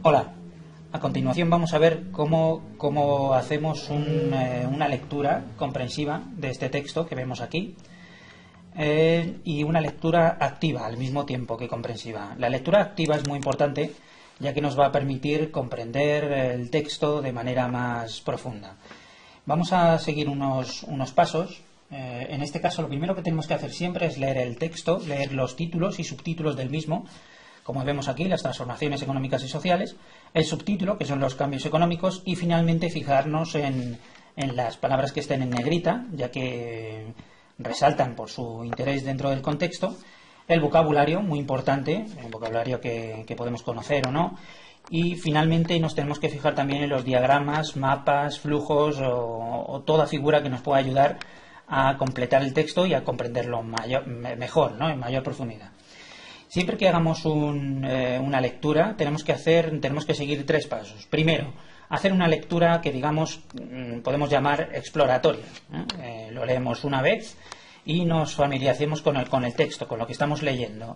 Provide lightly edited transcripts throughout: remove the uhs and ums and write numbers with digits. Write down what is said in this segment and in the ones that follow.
Hola, a continuación vamos a ver cómo hacemos una lectura comprensiva de este texto que vemos aquí y una lectura activa al mismo tiempo que comprensiva. La lectura activa es muy importante ya que nos va a permitir comprender el texto de manera más profunda. Vamos a seguir unos pasos. En este caso lo primero que tenemos que hacer siempre es leer el texto, leer los títulos y subtítulos del mismo. Como vemos aquí, las transformaciones económicas y sociales, el subtítulo, que son los cambios económicos, y finalmente fijarnos en las palabras que estén en negrita, ya que resaltan por su interés dentro del contexto, el vocabulario, muy importante, el vocabulario que podemos conocer o no, y finalmente nos tenemos que fijar también en los diagramas, mapas, flujos o toda figura que nos pueda ayudar a completar el texto y a comprenderlo mejor, ¿no?, en mayor profundidad. Siempre que hagamos una lectura tenemos que seguir tres pasos. Primero, hacer una lectura que digamos podemos llamar exploratoria. Lo leemos una vez y nos familiaricemos con el texto, con lo que estamos leyendo.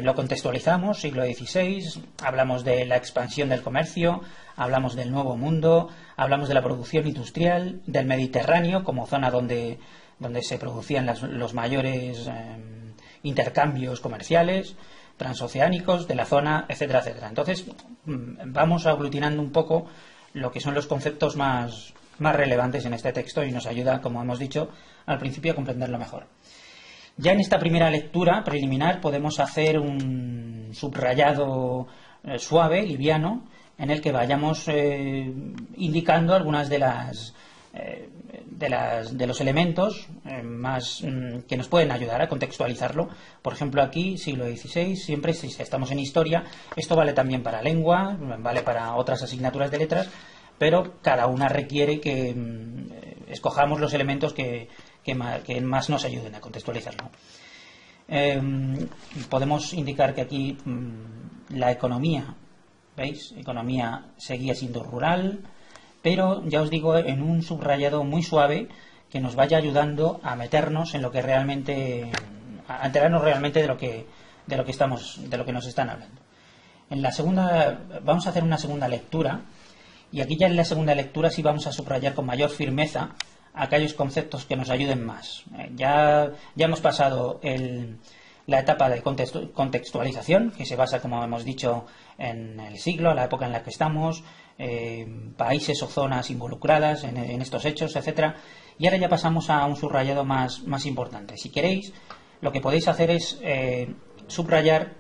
Lo contextualizamos, siglo XVI, hablamos de la expansión del comercio, hablamos del Nuevo Mundo, hablamos de la producción industrial, del Mediterráneo como zona donde se producían los mayores intercambios comerciales transoceánicos de la zona, etcétera, etcétera. Entonces vamos aglutinando un poco lo que son los conceptos más relevantes en este texto y nos ayuda, como hemos dicho al principio, a comprenderlo mejor. Ya en esta primera lectura preliminar podemos hacer un subrayado suave, liviano, en el que vayamos indicando algunas de los elementos más que nos pueden ayudar a contextualizarlo. Por ejemplo, aquí, siglo XVI, siempre si estamos en historia, esto vale también para lengua, vale para otras asignaturas de letras, pero cada una requiere que escojamos los elementos que más nos ayuden a contextualizarlo. Podemos indicar que aquí la economía, ¿veis? Economía seguía siendo rural, pero ya os digo, en un subrayado muy suave que nos vaya ayudando a meternos en lo que realmente, a enterarnos realmente de lo que nos están hablando. En la segunda, vamos a hacer una segunda lectura, y aquí ya en la segunda lectura sí vamos a subrayar con mayor firmeza aquellos conceptos que nos ayuden más. Ya hemos pasado la etapa de contextualización, que se basa, como hemos dicho, en el siglo, la época en la que estamos, países o zonas involucradas en estos hechos, etcétera. Y ahora ya pasamos a un subrayado más importante. Si queréis, lo que podéis hacer es subrayar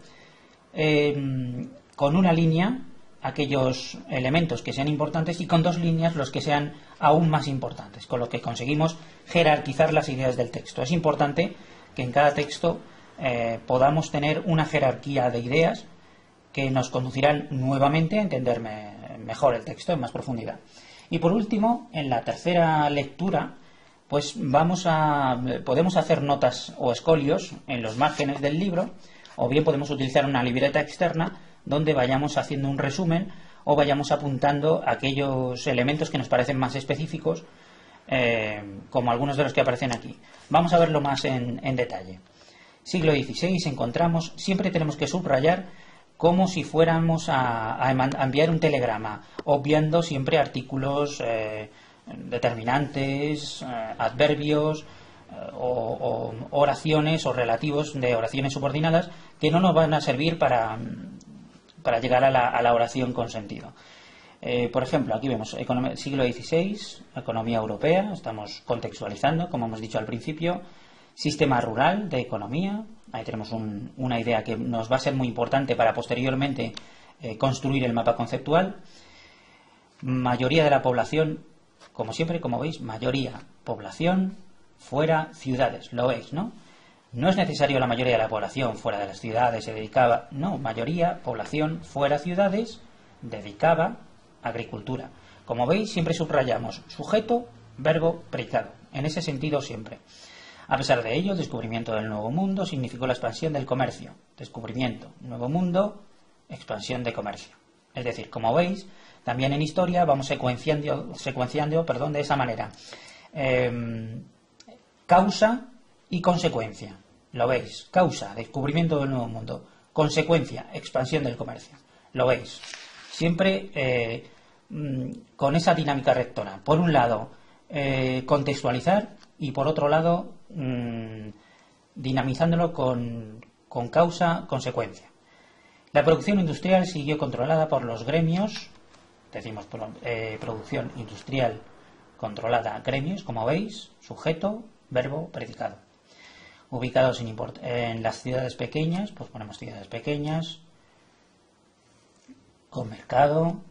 con una línea aquellos elementos que sean importantes y con dos líneas los que sean aún más importantes, con lo que conseguimos jerarquizar las ideas del texto. Es importante que en cada texto podamos tener una jerarquía de ideas que nos conducirán nuevamente a entender mejor el texto en más profundidad. Y por último, en la tercera lectura, pues podemos hacer notas o escolios en los márgenes del libro, o bien podemos utilizar una libreta externa donde vayamos haciendo un resumen o vayamos apuntando aquellos elementos que nos parecen más específicos, como algunos de los que aparecen aquí. Vamos a verlo más en detalle. Siglo XVI encontramos, siempre tenemos que subrayar como si fuéramos a enviar un telegrama, obviando siempre artículos determinantes, adverbios o oraciones o relativos de oraciones subordinadas que no nos van a servir para llegar a la oración con sentido. Por ejemplo, aquí vemos siglo XVI, economía europea, estamos contextualizando, como hemos dicho al principio, sistema rural de economía, ahí tenemos una idea que nos va a ser muy importante para posteriormente construir el mapa conceptual. Mayoría de la población, como siempre, como veis, mayoría, población, fuera, ciudades, lo veis, ¿no? No es necesario la mayoría de la población fuera de las ciudades se dedicaba, no, mayoría, población, fuera ciudades, dedicaba agricultura. Como veis, siempre subrayamos sujeto, verbo, predicado, en ese sentido siempre. A pesar de ello, el descubrimiento del Nuevo Mundo significó la expansión del comercio. Descubrimiento, Nuevo Mundo, expansión de comercio. Es decir, como veis, también en historia vamos secuenciando de esa manera. Causa y consecuencia. Lo veis. Causa, descubrimiento del Nuevo Mundo. Consecuencia, expansión del comercio. Lo veis. siempre con esa dinámica rectora. Por un lado, contextualizar y por otro lado, dinamizándolo con causa-consecuencia. La producción industrial siguió controlada por los gremios, decimos producción industrial controlada, gremios, como veis, sujeto, verbo, predicado. Ubicados en las ciudades pequeñas, pues ponemos ciudades pequeñas, con mercado.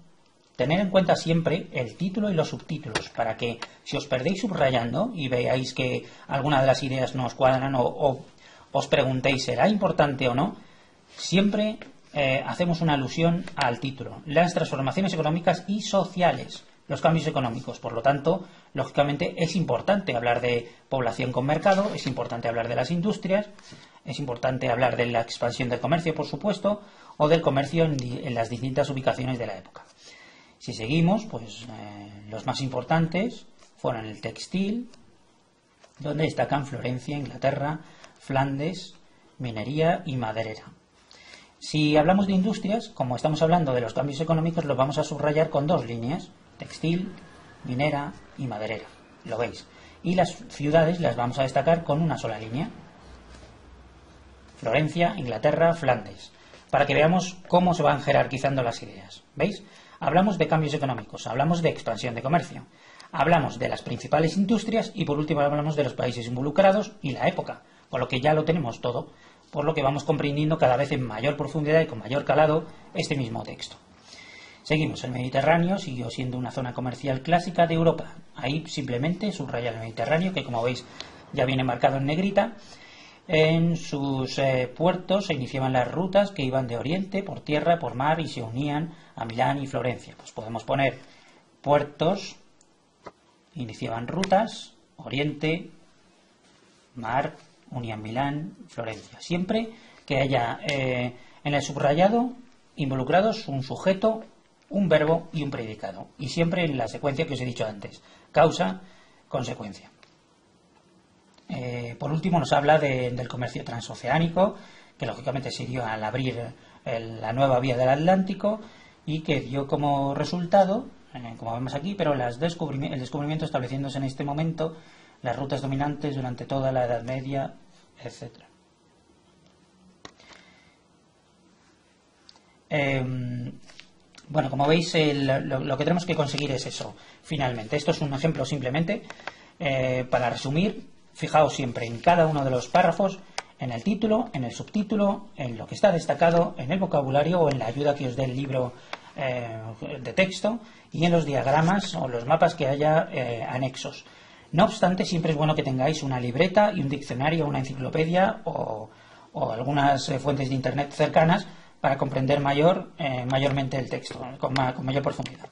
Tener en cuenta siempre el título y los subtítulos, para que si os perdéis subrayando y veáis que alguna de las ideas no os cuadran o os preguntéis ¿será importante o no? Siempre hacemos una alusión al título. Las transformaciones económicas y sociales, los cambios económicos. Por lo tanto, lógicamente es importante hablar de población con mercado, es importante hablar de las industrias, es importante hablar de la expansión del comercio, por supuesto, o del comercio en las distintas ubicaciones de la época. Si seguimos, pues los más importantes fueron el textil, donde destacan Florencia, Inglaterra, Flandes, minería y maderera. Si hablamos de industrias, como estamos hablando de los cambios económicos, los vamos a subrayar con dos líneas, textil, minera y maderera, lo veis. Y las ciudades las vamos a destacar con una sola línea, Florencia, Inglaterra, Flandes, para que veamos cómo se van jerarquizando las ideas, ¿veis? Hablamos de cambios económicos, hablamos de expansión de comercio, hablamos de las principales industrias y por último hablamos de los países involucrados y la época, por lo que ya lo tenemos todo, por lo que vamos comprendiendo cada vez en mayor profundidad y con mayor calado este mismo texto. Seguimos, el Mediterráneo siguió siendo una zona comercial clásica de Europa. Ahí simplemente subraya el Mediterráneo, que como veis ya viene marcado en negrita. En sus puertos se iniciaban las rutas que iban de oriente, por tierra, por mar y se unían a Milán y Florencia. Pues podemos poner puertos, iniciaban rutas, oriente, mar, unían Milán, Florencia. Siempre que haya en el subrayado involucrados un sujeto, un verbo y un predicado. Y siempre en la secuencia que os he dicho antes, causa, consecuencia. Por último nos habla del comercio transoceánico, que lógicamente se dio al abrir la nueva vía del Atlántico y que dio como resultado, como vemos aquí, pero el descubrimiento estableciéndose en este momento las rutas dominantes durante toda la Edad Media, etc. Bueno, como veis, lo que tenemos que conseguir es eso, finalmente. Esto es un ejemplo simplemente para resumir. Fijaos siempre en cada uno de los párrafos, en el título, en el subtítulo, en lo que está destacado, en el vocabulario o en la ayuda que os dé el libro de texto y en los diagramas o los mapas que haya anexos. No obstante, siempre es bueno que tengáis una libreta y un diccionario, una enciclopedia o algunas fuentes de internet cercanas para comprender mayormente el texto, con mayor profundidad.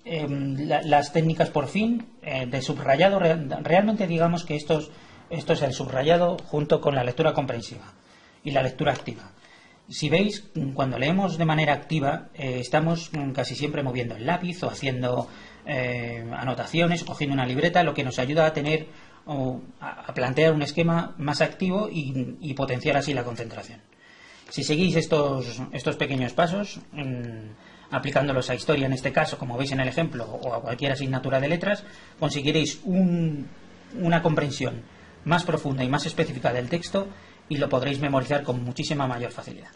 Las técnicas, por fin, de subrayado, realmente digamos que esto es el subrayado junto con la lectura comprensiva y la lectura activa. Si veis, cuando leemos de manera activa, estamos casi siempre moviendo el lápiz o haciendo anotaciones o cogiendo una libreta, lo que nos ayuda a tener o a plantear un esquema más activo y potenciar así la concentración. Si seguís estos pequeños pasos, aplicándolos a historia en este caso, como veis en el ejemplo, o a cualquier asignatura de letras, conseguiréis una comprensión más profunda y más específica del texto y lo podréis memorizar con muchísima mayor facilidad.